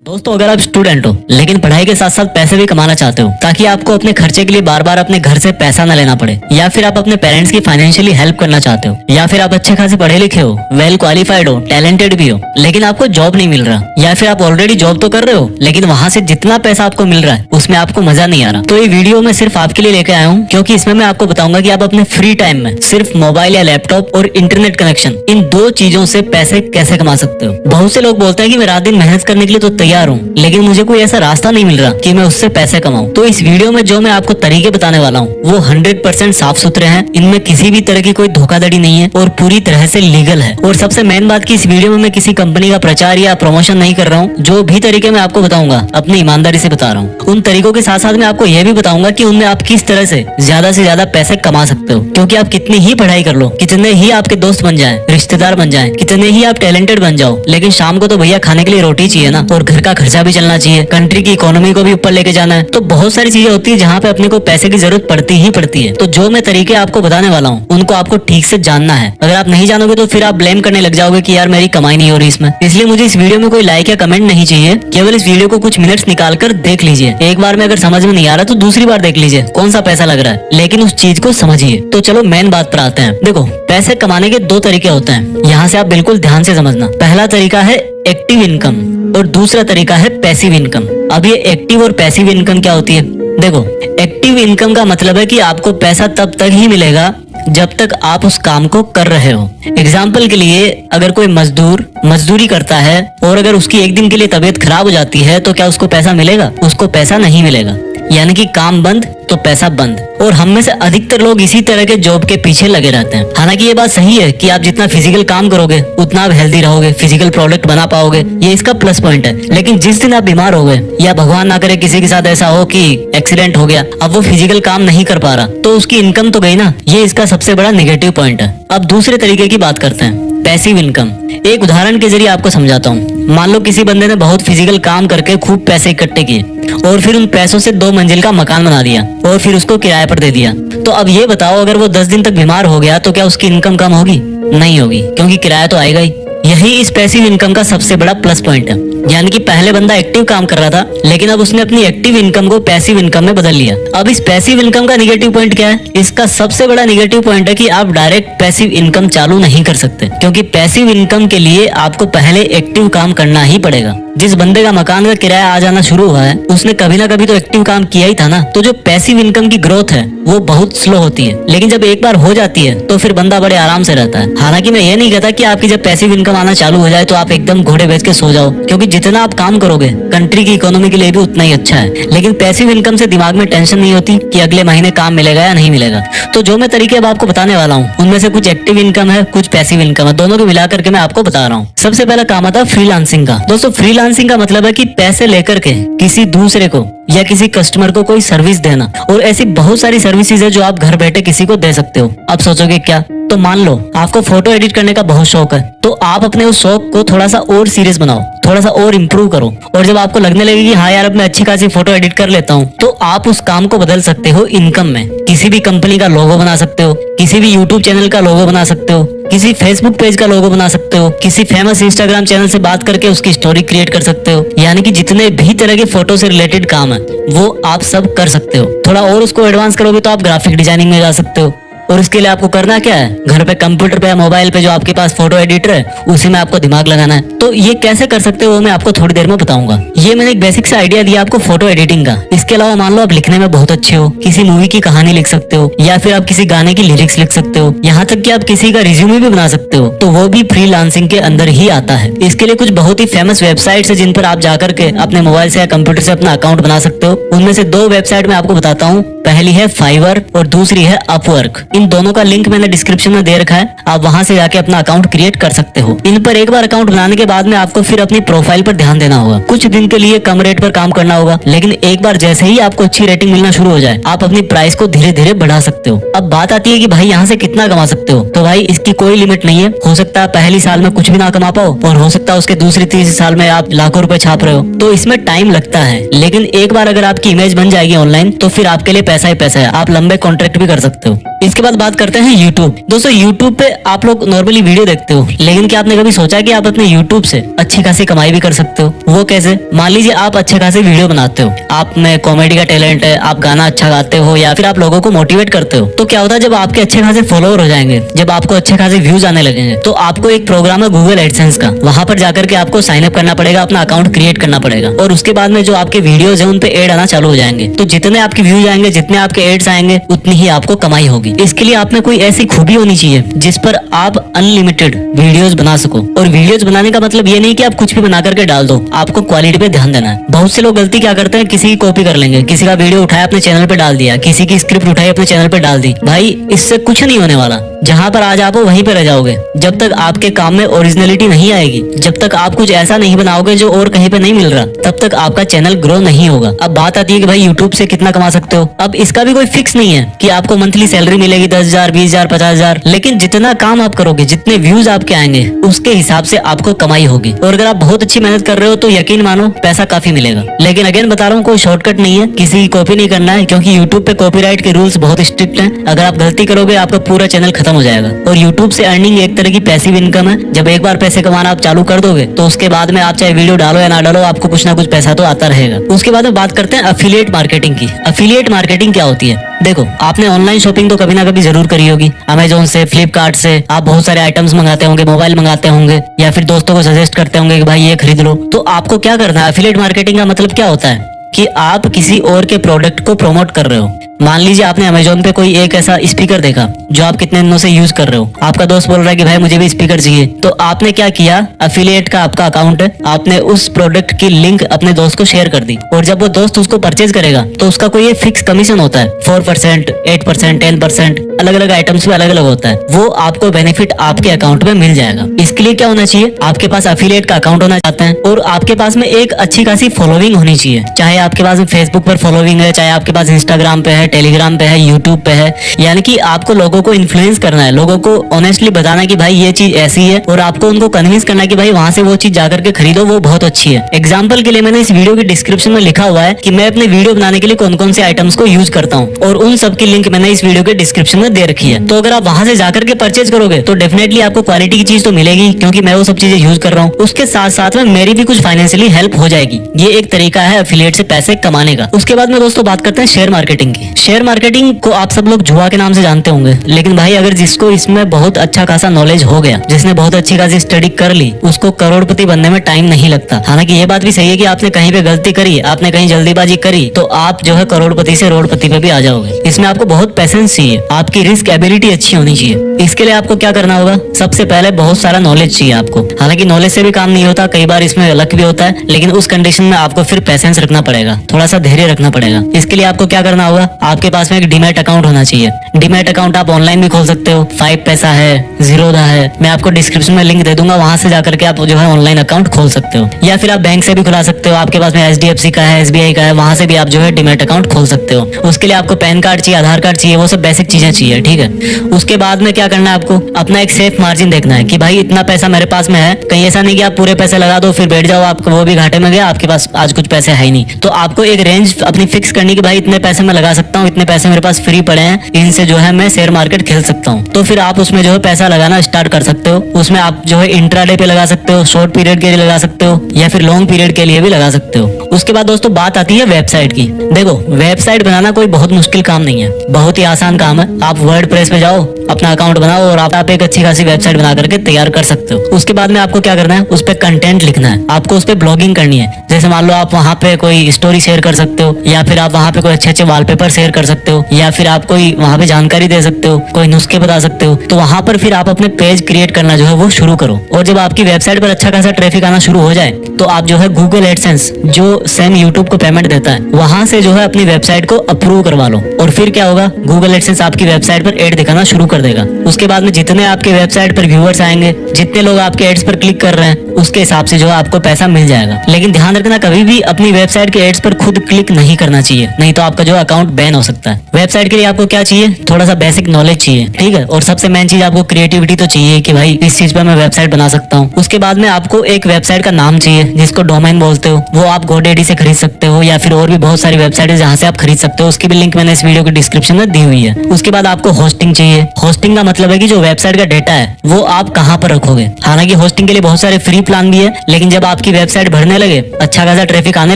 दोस्तों, अगर आप स्टूडेंट हो लेकिन पढ़ाई के साथ साथ पैसे भी कमाना चाहते हो ताकि आपको अपने खर्चे के लिए बार बार अपने घर से पैसा न लेना पड़े, या फिर आप अपने पेरेंट्स की फाइनेंशियली हेल्प करना चाहते हो, या फिर आप अच्छे खासे पढ़े लिखे हो, वेल क्वालिफाइड हो, टैलेंटेड भी हो, लेकिन आपको जॉब नहीं मिल रहा, या फिर आप ऑलरेडी जॉब तो कर रहे हो लेकिन वहाँ से जितना पैसा आपको मिल रहा है उसमें आपको मजा नहीं आ रहा, तो ये वीडियो मैं सिर्फ आपके लिए लेके आया हूँ क्योंकि इसमें मैं आपको बताऊंगा कि आप अपने फ्री टाइम में सिर्फ मोबाइल या लैपटॉप और इंटरनेट कनेक्शन, इन दो चीजों से पैसे कैसे कमा सकते हो। बहुत से लोग बोलते हैं कि मैं रात दिन मेहनत करने के लिए तो तैयार हूँ लेकिन मुझे कोई ऐसा रास्ता नहीं मिल रहा कि मैं उससे पैसे कमाऊं। तो इस वीडियो में जो मैं आपको तरीके बताने वाला हूँ वो 100% साफ सुथरे हैं, इनमें किसी भी तरह की कोई धोखाधड़ी नहीं है और पूरी तरह से लीगल है। और सबसे मेन बात कि इस वीडियो में मैं किसी कंपनी का प्रचार या प्रमोशन नहीं कर रहा हूँ। जो भी तरीके मैं आपको बताऊंगा अपनी ईमानदारी से बता रहा हूँ। उन तरीकों के साथ साथ मैं आपको यह भी बताऊंगा कि उनमें आप किस तरह से ज्यादा पैसे कमा सकते हो, क्योंकि आप कितनी ही पढ़ाई कर लो, कितने ही आपके दोस्त बन जाए, रिश्तेदार बन जाए, कितने ही आप टैलेंटेड बन जाओ, लेकिन शाम को तो भैया खाने के लिए रोटी चाहिए ना, और घर का खर्चा भी चलना चाहिए, कंट्री की इकोनॉमी को भी ऊपर लेके जाना है। तो बहुत सारी चीजें होती है जहाँ पे अपने को पैसे की जरूरत पड़ती ही पड़ती है। तो जो मैं तरीके आपको बताने वाला हूँ उनको आपको ठीक से जानना है। अगर आप नहीं जानोगे तो फिर आप ब्लेम करने लग जाओगे कि यार मेरी कमाई नहीं हो रही इसमें। इसलिए मुझे इस वीडियो में कोई लाइक या कमेंट नहीं चाहिए, केवल इस वीडियो को कुछ मिनट्स निकाल कर देख लीजिए। एक बार में अगर समझ में नहीं आ रहा तो दूसरी बार देख लीजिए कौन सा पैसा लग रहा है, लेकिन उस चीज को समझिए। तो चलो मेन बात पर आते हैं। देखो, पैसे कमाने के दो तरीके होते हैं, यहाँ से आप बिल्कुल ध्यान से समझना। पहला तरीका है एक्टिव इनकम और दूसरा तरीका है पैसिव इनकम। अब ये एक्टिव और पैसिव इनकम क्या होती है? देखो, एक्टिव इनकम का मतलब है कि आपको पैसा तब तक ही मिलेगा जब तक आप उस काम को कर रहे हो। एग्जाम्पल के लिए, अगर कोई मजदूर मजदूरी करता है और अगर उसकी एक दिन के लिए तबीयत खराब हो जाती है तो क्या उसको पैसा मिलेगा? उसको पैसा नहीं मिलेगा, यानी कि काम बंद तो पैसा बंद। और हम में से अधिकतर लोग इसी तरह के जॉब के पीछे लगे रहते हैं। हालांकि ये बात सही है कि आप जितना फिजिकल काम करोगे उतना आप हेल्दी रहोगे, फिजिकल प्रोडक्ट बना पाओगे, ये इसका प्लस पॉइंट है। लेकिन जिस दिन आप बीमार हो गए या भगवान ना करे किसी के साथ ऐसा हो कि एक्सीडेंट हो गया, अब वो फिजिकल काम नहीं कर पा रहा तो उसकी इनकम तो गई ना, ये इसका सबसे बड़ा नेगेटिव पॉइंट है। अब दूसरे तरीके की बात करते हैं, पैसिव इनकम। एक उदाहरण के जरिए आपको समझाता हूँ। मान लो किसी बंदे ने बहुत फिजिकल काम करके खूब पैसे इकट्ठे किए और फिर उन पैसों से 2 मंजिल का मकान बना दिया और फिर उसको किराए पर दे दिया। तो अब ये बताओ, अगर वो 10 दिन तक बीमार हो गया तो क्या उसकी इनकम कम होगी? नहीं होगी, क्योंकि किराया तो आएगा ही। यही इस पैसिव इनकम का सबसे बड़ा प्लस पॉइंट है। यानी कि पहले बंदा एक्टिव काम कर रहा था लेकिन अब उसने अपनी एक्टिव इनकम को पैसिव इनकम में बदल लिया। अब इस पैसिव इनकम का निगेटिव पॉइंट क्या है? इसका सबसे बड़ा निगेटिव पॉइंट है कि आप डायरेक्ट पैसिव इनकम चालू नहीं कर सकते, क्योंकि पैसिव इनकम के लिए आपको पहले एक्टिव काम करना ही पड़ेगा। जिस बंदे का मकान का किराया आ जाना शुरू हुआ है उसने कभी ना कभी तो एक्टिव काम किया ही था ना। तो जो पैसिव इनकम की ग्रोथ है वो बहुत स्लो होती है, लेकिन जब एक बार हो जाती है तो फिर बंदा बड़े आराम से रहता है। हालांकि मैं ये नहीं कहता कि आपकी जब पैसिव इनकम आना चालू हो जाए तो आप एकदम घोड़े बेच के सो जाओ, क्योंकि जितना आप काम करोगे कंट्री की इकोनॉमी के लिए भी उतना ही अच्छा है। लेकिन पैसिव इनकम से दिमाग में टेंशन नहीं होती कि अगले महीने काम मिलेगा या नहीं मिलेगा। तो जो मैं तरीके अब आपको बताने वाला हूँ उनमें से कुछ एक्टिव इनकम है, कुछ पैसिव इनकम है, दोनों को मिला करके मैं आपको बता रहा हूँ। सबसे पहला काम आता है फ्रीलांसिंग का। दोस्तों, फ्रीलांसिंग का मतलब है कि पैसे लेकर के किसी दूसरे को या किसी कस्टमर को कोई सर्विस देना। और ऐसी बहुत सारी सर्विसेज है जो आप घर बैठे किसी को दे सकते हो। आप सोचोगे क्या? तो मान लो आपको फोटो एडिट करने का बहुत शौक है, तो आप अपने उस शौक को थोड़ा सा और सीरियस बनाओ, थोड़ा सा और इम्प्रूव करो, और जब आपको लगने लगे कि हाँ यार अब मैं अच्छी खासी फोटो एडिट कर लेता हूँ, तो आप उस काम को बदल सकते हो इनकम में। किसी भी कंपनी का लोगो बना सकते हो, किसी भी यूट्यूब चैनल का लोगो बना सकते हो, किसी फेसबुक पेज का लोगो बना सकते हो, किसी फेमस इंस्टाग्राम चैनल से बात करके उसकी स्टोरी क्रिएट कर सकते हो। यानी कि जितने भी तरह के फोटो से रिलेटेड काम है वो आप सब कर सकते हो। थोड़ा और उसको एडवांस करोगे तो आप ग्राफिक डिजाइनिंग में जा सकते हो। और इसके लिए आपको करना क्या है? घर पे कंप्यूटर पे या मोबाइल पे जो आपके पास फोटो एडिटर है उसी में आपको दिमाग लगाना है। तो ये कैसे कर सकते हो वो मैं आपको थोड़ी देर में बताऊंगा। ये मैंने एक बेसिक सा आइडिया दिया आपको फोटो एडिटिंग का। इसके अलावा मान लो आप लिखने में बहुत अच्छे हो, किसी मूवी की कहानी लिख सकते हो या फिर आप किसी गाने की लिरिक्स लिख सकते हो, यहाँ तक कि आप किसी का रिज्यूमे भी बना सकते हो, तो वो भी फ्रीलांसिंग के अंदर ही आता है। इसके लिए कुछ बहुत ही फेमस वेबसाइट है जिन पर आप जाकर के अपने मोबाइल से या कंप्यूटर से अपना अकाउंट बना सकते हो। उनमें से 2 वेबसाइट मैं आपको बताता हूँ। पहली है फाइवर और दूसरी है अपवर्क। इन दोनों का लिंक मैंने डिस्क्रिप्शन में दे रखा है, आप वहां से जाके अपना अकाउंट क्रिएट कर सकते हो। इन पर एक बार अकाउंट बनाने के बाद में आपको फिर अपनी प्रोफाइल पर ध्यान देना होगा। कुछ दिन के लिए कम रेट पर काम करना होगा, लेकिन एक बार जैसे ही आपको अच्छी रेटिंग मिलना शुरू हो जाए आप अपनी प्राइस को धीरे धीरे बढ़ा सकते हो। अब बात आती है कि भाई यहाँ से कितना कमा सकते हो, तो भाई इसकी कोई लिमिट नहीं है। हो सकता है पहली साल में कुछ भी ना कमा पाओ और हो सकता है उसके दूसरी तीसरी साल में आप लाखों रुपए छाप रहे हो, तो इसमें टाइम लगता है। लेकिन एक बार अगर आपकी इमेज बन जाएगी ऑनलाइन तो फिर आपके लिए पैसा ही पैसा है, आप लंबे कॉन्ट्रैक्ट भी कर सकते हो। इसके बाद बाद बात करते हैं यूट्यूब। दोस्तों यूट्यूब पे आप लोग नॉर्मली वीडियो देखते हो, लेकिन क्या आपने कभी सोचा कि आप अपने यूट्यूब से अच्छी खासी कमाई भी कर सकते हो? वो कैसे? मान लीजिए आप अच्छे खासे वीडियो बनाते हो, आप में कॉमेडी का टैलेंट है, आप गाना अच्छा गाते हो या फिर आप लोगों को मोटिवेट करते हो, तो क्या होता है जब आपके अच्छे खासे फॉलोअर हो जाएंगे, जब आपको अच्छे खासे व्यूज आने लगेंगे, तो आपको एक प्रोग्राम है गूगल एडसेंस का, वहां पर जाकर के आपको साइन अप करना पड़ेगा, अपना अकाउंट क्रिएट करना पड़ेगा और उसके बाद में जो आपके वीडियोज है उन पे एड आना चालू हो जाएंगे। तो जितने आपके व्यूज आएंगे, जितने आपके एड्स आएंगे, उतनी ही आपको कमाई होगी। इसके लिए आप में कोई ऐसी खूबी होनी चाहिए जिस पर आप अनलिमिटेड वीडियोस बना सको। और वीडियोस बनाने का मतलब ये नहीं कि आप कुछ भी बना करके डाल दो, आपको क्वालिटी पे ध्यान देना है। बहुत से लोग गलती क्या करते हैं, किसी की कॉपी कर लेंगे, किसी का वीडियो उठाया अपने चैनल पे डाल दिया, किसी की स्क्रिप्ट उठाई अपने चैनल पे डाल दी। भाई इससे कुछ नहीं होने वाला, जहां पर आज आप हो वहीं पे रह जाओगे। जब तक आपके काम में ओरिजिनलिटी नहीं आएगी, जब तक आप कुछ ऐसा नहीं बनाओगे जो और कहीं पे नहीं मिल रहा, तब तक आपका चैनल ग्रो नहीं होगा। अब बात आती है कि भाई यूट्यूब से कितना कमा सकते हो। अब इसका भी कोई फिक्स नहीं है कि आपको मंथली सैलरी मिलेगी 10,000, 20,000, 50,000, लेकिन जितना काम आप करोगे, जितने व्यूज आपके आएंगे, उसके हिसाब से आपको कमाई होगी। और अगर आप बहुत अच्छी मेहनत कर रहे हो तो यकीन मानो पैसा काफी मिलेगा। लेकिन अगेन बता रहा हूँ, कोई शॉर्टकट नहीं है, किसी की कॉपी नहीं करना है, क्योंकि यूट्यूब पे कॉपीराइट के रूल्स बहुत स्ट्रिक्ट हैं। अगर आप गलती करोगे आपका पूरा चैनल खत्म हो जाएगा। और यूट्यूब से अर्निंग एक तरह की पैसिव इनकम है। जब एक बार पैसे कमाना आप चालू कर दोगे तो उसके बाद में आप चाहे वीडियो डालो या ना डालो, आपको कुछ ना कुछ पैसा तो आता रहेगा। उसके बाद में बात करते हैं अफिलिएट मार्केटिंग की। अफिलिएट मार्केटिंग क्या होती है? देखो, आपने ऑनलाइन शॉपिंग तो कभी ना कभी जरूर करी होगी। अमेजोन से, फ्लिपकार्ट से आप बहुत सारे आइटम्स मंगाते होंगे, मोबाइल मंगाते होंगे या फिर दोस्तों को सजेस्ट करते होंगे कि भाई ये खरीद लो। तो आपको क्या करना है? अफिलिएट मार्केटिंग का मतलब क्या होता है कि आप किसी और के प्रोडक्ट को प्रमोट कर रहे हो। मान लीजिए आपने अमेजोन पे कोई एक ऐसा स्पीकर देखा जो आप कितने दिनों से यूज कर रहे हो, आपका दोस्त बोल रहा है कि भाई मुझे भी स्पीकर चाहिए, तो आपने क्या किया? अफिलिएट का आपका अकाउंट है, आपने उस प्रोडक्ट की लिंक अपने दोस्त को शेयर कर दी और जब वो दोस्त उसको परचेज करेगा तो उसका कोई एक फिक्स कमीशन होता है, 4%, 8%, 10%, अलग अलग आइटम्स में अलग अलग होता है। वो आपको बेनिफिट आपके अकाउंट में मिल जाएगा। इसके लिए क्या होना चाहिए? आपके पास अफिलिएट का अकाउंट होना चाहते हैं और आपके पास में एक अच्छी खासी फॉलोइंग होनी चाहिए। चाहे आपके पास फेसबुक पर फॉलोइंग है, चाहे आपके पास इंस्टाग्राम पे है, टेलीग्राम पे है, यूट्यूब पे है। यानी कि आपको लोगों को इन्फ्लुएंस करना है, लोगों को ऑनेस्टली बताना कि भाई ये चीज ऐसी है और आपको उनको कन्विंस करना है कि भाई वहां से वो चीज जाकर के खरीदो, वो बहुत अच्छी है। एग्जाम्पल के लिए मैंने इस वीडियो के डिस्क्रिप्शन में लिखा हुआ है कि मैं अपने वीडियो बनाने के लिए कौन कौन से आइटम्स को यूज करता हूँ और उन सब की लिंक मैंने इस वीडियो के डिस्क्रिप्शन में दे रखी है। तो अगर आप वहां से जाकर के परचेज करोगे तो डेफिनेटली आपको क्वालिटी की चीज तो मिलेगी, क्योंकि मैं वो सब चीजें यूज कर रहा हूँ। उसके साथ साथ में मेरी भी कुछ फाइनेंशियली हेल्प हो जाएगी। ये एक तरीका है एफिलिएट से पैसे कमाने का। उसके बाद में दोस्तों बात करते हैं शेयर मार्केटिंग की। शेयर मार्केटिंग को आप सब लोग जुआ के नाम से जानते होंगे, लेकिन भाई अगर जिसको इसमें बहुत अच्छा खासा नॉलेज हो गया, जिसने बहुत अच्छी खासी स्टडी कर ली, उसको करोड़पति बनने में टाइम नहीं लगता। हालांकि ये बात भी सही है कि आपने कहीं पे गलती करी, आपने कहीं जल्दीबाजी करी, तो आप जो है करोड़पति से रोड़पति पे भी आ जाओगे। इसमें आपको बहुत पेशेंस चाहिए, आपकी रिस्क एबिलिटी अच्छी होनी चाहिए। इसके लिए आपको क्या करना होगा? सबसे पहले बहुत सारा नॉलेज चाहिए आपको। हालांकि नॉलेज से भी काम नहीं होता, कई बार इसमें लक भी होता है, लेकिन उस कंडीशन में आपको फिर पेशेंस रखना पड़ेगा, थोड़ा सा धैर्य रखना पड़ेगा। इसके लिए आपको क्या करना होगा? आपके पास में एक डीमैट अकाउंट होना चाहिए। डीमैट अकाउंट आप ऑनलाइन भी खोल सकते हो, 5 पैसा है, ज़ीरोधा है, मैं आपको डिस्क्रिप्शन में लिंक दे दूंगा, वहां से जाकर के आप जो है ऑनलाइन अकाउंट खोल सकते हो। या फिर आप बैंक से भी खुला सकते हो, आपके पास में HDFC का है, SBI का है, वहां से भी आप जो है डीमैट अकाउंट खोल सकते हो। उसके लिए आपको पैन कार्ड चाहिए, आधार कार्ड चाहिए, वो सब बेसिक चीजें चाहिए, ठीक है। उसके बाद में क्या करना है? आपको अपना एक सेफ मार्जिन देखना है कि भाई इतना पैसा मेरे पास में है। कहीं ऐसा नहीं कि आप पूरे पैसे लगा दो फिर बैठ जाओ, आपको वो भी घाटे में गया, आपके पास आज कुछ पैसे है ही नहीं। तो आपको एक रेंज अपनी फिक्स करनी कि भाई इतने पैसे मैं लगा सकता हूँ, इतने पैसे मेरे पास फ्री पड़े हैं, इनसे जो है मैं शेयर मार्केट खेल सकता हूँ। तो फिर आप उसमें जो है पैसा लगाना स्टार्ट कर सकते हो। उसमें आप जो है इंट्राडे पे लगा सकते हो, शॉर्ट पीरियड के लिए लगा सकते हो या फिर लॉन्ग पीरियड के लिए भी लगा सकते हो। उसके बाद दोस्तों बात आती है वेबसाइट की। देखो, वेबसाइट बनाना कोई बहुत मुश्किल काम नहीं है, बहुत ही आसान काम है। आप वर्डप्रेस पे जाओ, अपना अकाउंट बनाओ और आप एक अच्छी खासी वेबसाइट बना करके तैयार कर सकते हो। उसके बाद में आपको क्या करना है? उस पे कंटेंट लिखना है, आपको उस पे ब्लॉगिंग करनी है। जैसे मान लो आप वहाँ पे कोई स्टोरी शेयर कर सकते हो, या फिर आप वहाँ पे कोई अच्छे अच्छे वॉलपेपर शेयर कर सकते हो, या फिर आप कोई वहाँ पे जानकारी दे सकते हो, कोई नुस्खे बता सकते हो। तो वहाँ पर फिर आप अपने पेज क्रिएट करना जो है वो शुरू करो। और जब आपकी वेबसाइट पर अच्छा खासा ट्रैफिक आना शुरू हो जाए तो आप जो है गूगल एडसेंस, जो सेम यूट्यूब को पेमेंट देता है, वहां से जो है अपनी वेबसाइट को अप्रूव करवा लो। और फिर क्या होगा? गूगल एडसेंस आपकी वेबसाइट पर एड दिखाना शुरू कर देगा। उसके बाद में जितने आपके वेबसाइट पर व्यूअर्स आएंगे, जितने लोग आपके एड्स पर क्लिक कर रहे हैं, उसके हिसाब से जो है आपको पैसा मिल जाएगा। लेकिन ध्यान रखना, कभी भी अपनी वेबसाइट के एड्स पर खुद क्लिक नहीं करना चाहिए, नहीं तो आपका जो अकाउंट बैन हो सकता है। वेबसाइट के लिए आपको क्या चाहिए, थोड़ा सा बेसिक नॉलेज चाहिए, ठीक है। और सबसे मेन चीज आपको क्रिएटिविटी तो चाहिए कि भाई इस चीज पर मैं वेबसाइट बना सकता हूँ। उसके बाद में आपको एक वेबसाइट का नाम चाहिए जिसको डोमेन बोलते हो, वो आप GoDaddy से खरीद सकते हो या फिर और भी बहुत सारी वेबसाइट है जहाँ से आप खरीद सकते हो, उसकी भी लिंक मैंने इस वीडियो के डिस्क्रिप्शन में दी हुई है। उसके बाद आपको होस्टिंग चाहिए। होस्टिंग का मतलब है कि जो वेबसाइट का डेटा है वो आप कहाँ पर रखोगे। हालांकि होस्टिंग के लिए बहुत सारे फ्री प्लान भी है, लेकिन जब आपकी वेबसाइट बढ़ने लगे, अच्छा खासा ट्रैफिक आने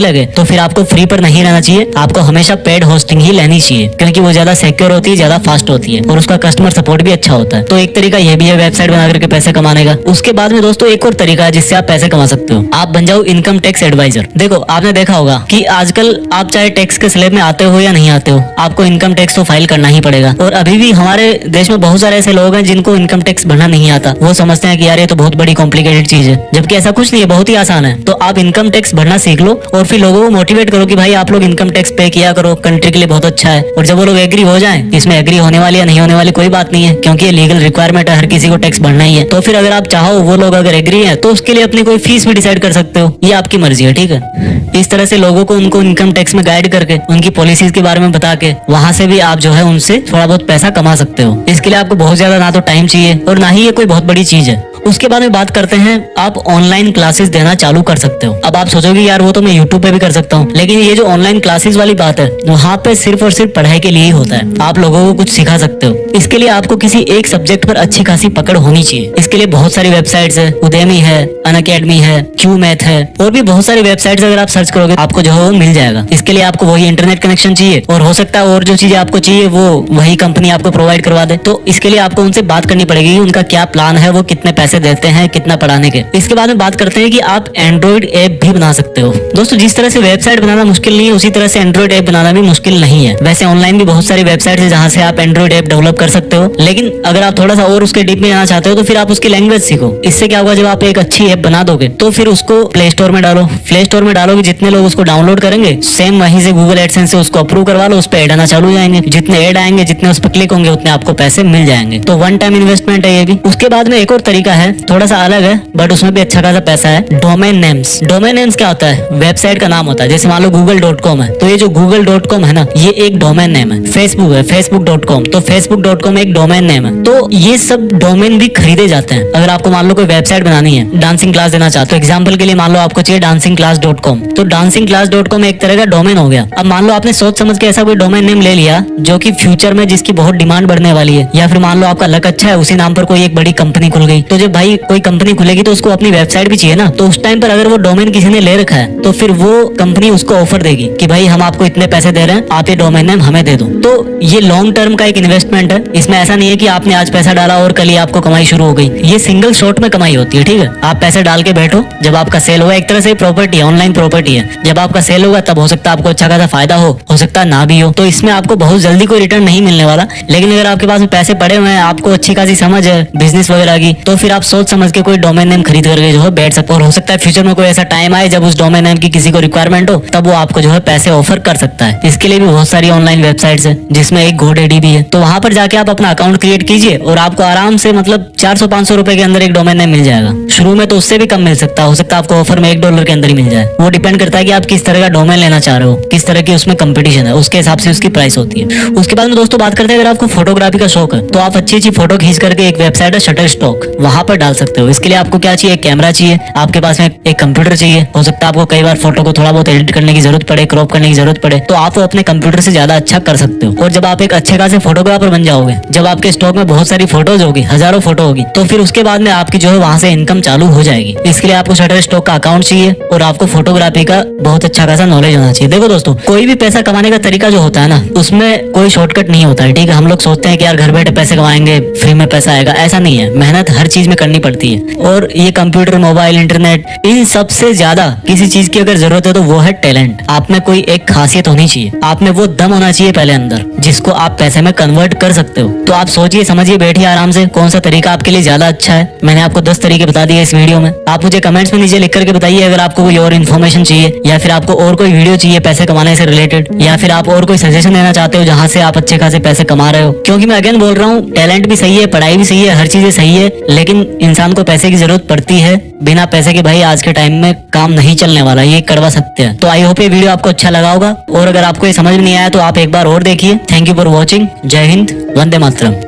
लगे, तो फिर आपको फ्री पर नहीं रहना चाहिए, आपको हमेशा पेड होस्टिंग ही लेनी चाहिए, क्योंकि वो ज्यादा सिक्योर होती है, ज्यादा फास्ट होती है और उसका कस्टमर सपोर्ट भी अच्छा होता है। तो एक तरीका ये भी है वेबसाइट बना करके पैसे कमाने का। उसके बाद में दोस्तों एक और तरीका है जिससे आप पैसे कमा सकते हो, आप बन जाओ इनकम टैक्स एडवाइजर। देखो आपने देखा होगा कि आजकल आप चाहे टैक्स के स्लैब में आते हो या नहीं आते हो, आपको इनकम टैक्स तो फाइल करना ही पड़ेगा। और अभी भी हमारे देश में बहुत सारे ऐसे लोग हैं जिनको इनकम टैक्स भरना नहीं आता। वो समझते हैं कि यार ये तो बहुत बड़ी कॉम्प्लिकेटेड चीज है, जबकि ऐसा कुछ नहीं है, बहुत ही आसान है। तो आप इनकम टैक्स भरना सीख लो और फिर लोगों को मोटिवेट करो कि भाई आप लोग इनकम टैक्स पे किया करो, कंट्री के लिए बहुत अच्छा है। और जब वो लोग एग्री हो जाएं, इसमें एग्री होने वाली या नहीं होने वाली कोई बात नहीं है, क्योंकि ये लीगल रिक्वायरमेंट है, हर किसी को टैक्स भरना ही है। तो फिर अगर आप चाहो, वो लोग अगर एग्री है तो उसके लिए अपनी कोई फीस भी डिसाइड कर सकते हो, ये आपकी मर्जी है, ठीक है। इस तरह से लोगों को उनको इनकम टैक्स में गाइड करके, उनकी पॉलिसीज के बारे में बता के, वहां से भी आप जो है उनसे थोड़ा बहुत पैसा कमा सकते हो। इसके लिए आपको बहुत ज्यादा ना तो टाइम चाहिए और ना ही ये कोई बहुत बड़ी चीज है। उसके बाद में बात करते हैं, आप ऑनलाइन क्लासेस देना चालू कर सकते हो। अब आप सोचोगे यार वो तो मैं यूट्यूब पे भी कर सकता हूँ, लेकिन ये जो ऑनलाइन क्लासेस वाली बात है, वहाँ पे सिर्फ और सिर्फ पढ़ाई के लिए ही होता है, आप लोगों को कुछ सिखा सकते हो। इसके लिए आपको किसी एक सब्जेक्ट पर अच्छी खासी पकड़ होनी चाहिए। इसके लिए बहुत सारी वेबसाइट्स है, उदेमी है, अनअकैडमी है, क्यू मैथ है, और भी बहुत सारी वेबसाइट्स अगर आप सर्च करोगे आपको जो है वो मिल जाएगा। इसके लिए आपको वही इंटरनेट कनेक्शन चाहिए और हो सकता है और जो चीजें आपको चाहिए वो वही कंपनी आपको प्रोवाइड करवा दे। तो इसके लिए आपको उनसे बात करनी पड़ेगी कि उनका क्या प्लान है, वो कितने पैसे देते हैं, कितना पढ़ाने के। इसके बाद में बात करते हैं कि आप एंड्रॉइड ऐप भी बना सकते हो। दोस्तों जिस तरह से वेबसाइट बनाना मुश्किल नहीं है, उसी तरह से एंड्रॉइड ऐप बनाना भी मुश्किल नहीं है। वैसे ऑनलाइन भी बहुत सारी वेबसाइट है जहाँ से आप एंड्रॉइड ऐप डेवलप कर सकते हो, लेकिन अगर आप थोड़ा सा और उसके डीप में जाना चाहते हो तो फिर आप उसकी लैंग्वेज सीखो। इससे क्या होगा, जब आप एक अच्छी ऐप बना दोगे तो फिर उसको प्ले स्टोर में डालो। प्ले स्टोर में डालोगे, जितने लोग उसको डाउनलोड करेंगे, सेम वहीं से गूगल एडसेंस से उसको अप्रूव करवा लो, उस पर ऐड आना चालू हो जाएंगे। जितने ऐड आएंगे, जितने उस पर क्लिक होंगे, उतने आपको पैसे मिल जाएंगे। तो वन टाइम इन्वेस्टमेंट है ये भी। उसके बाद में एक और तरीका है, थोड़ा सा अलग है बट उसमें भी अच्छा खासा पैसा है, डोमेन नेम्स। डोमेन नेम्स क्या होता है, वेबसाइट का नाम होता है। जैसे मान लो google.com है, तो ये जो google.com है ना, ये एक डोमेन नेम है। फेसबुक है, facebook.com, तो facebook.com एक डोमेन नेम है। तो ये सब डोमेन भी खरीदे जाते हैं। अगर आपको मान लो कोई वेबसाइट बनानी है, डांसिंग क्लास देना चाहते हो, एग्जाम्पल के लिए मान लो आपको चाहिए dancingclass.com, तो dancingclass.com एक तरह का डोमेन हो गया। अब मान लो आपने सोच समझ के ऐसा कोई डोमेन नेम ले लिया जो कि फ्यूचर में जिसकी बहुत डिमांड बढ़ने वाली है, या फिर मान लो आपका लक अच्छा है, उसी नाम पर कोई एक बड़ी कंपनी खुल गई। तो जब भाई कोई कंपनी खुलेगी तो उसको अपनी वेबसाइट भी चाहिए ना, तो उस टाइम पर अगर वो डोमेन किसी ने ले रखा है तो फिर वो कंपनी उसको ऑफर देगी कि भाई हम आपको इतने पैसे दे रहे हैं, आप ये डोमेन नेम हमें दे दो। तो ये लॉन्ग टर्म का एक इन्वेस्टमेंट है। इसमें ऐसा नहीं है कि आपने आज पैसा डाला और कल ही आपको कमाई शुरू हो गई। ये सिंगल शॉट में कमाई होती है, ठीक है। आप पैसे डाल के बैठो, जब आपका सेल होगा, एक तरह से प्रॉपर्टी है, ऑनलाइन प्रॉपर्टी है। जब आपका सेल होगा तब हो सकता है आपको अच्छा खासा फायदा हो सकता है ना भी हो। तो इसमें आपको बहुत जल्दी कोई रिटर्न नहीं मिलने वाला, लेकिन अगर आपके पास में पैसे पड़े हुए हैं, आपको अच्छी खासी समझ है बिजनेस वगैरह की, तो फिर आप सोच समझ के कोई डोमेन नेम खरीद करके जो है बैठ सकते हो। और हो सकता है फ्यूचर में कोई ऐसा टाइम आए जब उस डोमेन नेम की किसी को रिक्वायरमेंट हो, तब वो आपको जो है पैसे ऑफर कर सकता है। इसके लिए भी बहुत सारी ऑनलाइन वेबसाइट्स है, जिसमें एक GoDaddy भी है। तो वहां पर जाके आप अपना अकाउंट क्रिएट कीजिए और आपको आराम से मतलब 400-500 रुपए के अंदर एक डोमेन नेम मिल जाएगा। शुरू में तो उससे भी कम मिल सकता है, हो सकता है आपको ऑफर में $1 के अंदर ही मिल जाए। वो डिपेंड करता है कि आप किस तरह का डोमेन लेना चाह रहे हो, किस तरह की उसमें कंपटीशन है, उसके हिसाब से उसकी प्राइस होती है। उसके बाद में दोस्तों बात करते हैं, अगर आपको फोटोग्राफी का शौक है तो आप अच्छी अच्छी फोटो खींच करके एक वेबसाइट है शटरस्टॉक, वहां पर डाल सकते हो। इसके लिए आपको क्या चाहिए, एक कैमरा चाहिए, आपके पास में एक कंप्यूटर चाहिए। हो सकता है आपको कई बार फोटो को थोड़ा बहुत एडिट करने की जरूरत पड़े, क्रॉप करने की जरूरत पड़े, तो आप अपने कंप्यूटर से ज्यादा अच्छा कर सकते हो। और जब आप एक अच्छे खासे फोटोग्राफर बन जाओगे, जब आपके स्टॉक में बहुत सारी फोटोज होगी, हजारों फोटो होगी, तो फिर उसके बाद में आपकी जो है वहां से इनकम चालू हो जाएगी। इसके लिए आपको शटरस्टॉक का अकाउंट चाहिए और आपको फोटोग्राफी का बहुत अच्छा खासा नॉलेज होना चाहिए। देखो दोस्तों, कोई भी पैसा कमाने का तरीका जो होता है ना, उसमें कोई शॉर्टकट नहीं होता है, ठीक है। हम लोग सोचते हैं कि यार घर बैठे पैसे कमाएंगे, फ्री में पैसा आएगा, ऐसा नहीं है। मेहनत हर चीज में करनी पड़ती है। और ये कंप्यूटर, मोबाइल, इंटरनेट, इन सबसे ज्यादा किसी चीज की अगर जरूरत है तो वो है टैलेंट। आप में कोई एक खासियत होनी चाहिए, आप में वो दम होना चाहिए पहले अंदर, जिसको आप पैसे में कन्वर्ट कर सकते हो। तो आप सोचिए, समझिए, बैठिए आराम से, कौन सा तरीका आपके लिए ज्यादा अच्छा है। मैंने आपको 10 तरीके बता दिए इस वीडियो में। आप मुझे कमेंट्स में नीचे लिख करके बताइए अगर आपको कोई और इन्फॉर्मेशन चाहिए, या फिर आपको और कोई वीडियो चाहिए पैसे कमाने से रिलेटेड, या फिर आप और कोई सजेशन देना चाहते हो जहाँ से आप अच्छे खासे पैसे कमा रहे हो। क्योंकि मैं अगेन बोल रहा हूँ, टैलेंट भी सही है, पढ़ाई भी सही है, हर चीजें सही है, लेकिन इंसान को पैसे की जरूरत पड़ती है। बिना पैसे के भाई आज के टाइम में काम नहीं चलने वाला, ये कड़वा सत्य है। तो तो आई होप ये वीडियो आपको अच्छा लगा होगा, और अगर आपको ये समझ में नहीं आया तो आप एक बार और देखिए। Thank you for watching. जय हिंद, वंदे मातरम।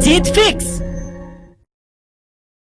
जीत फिक्स।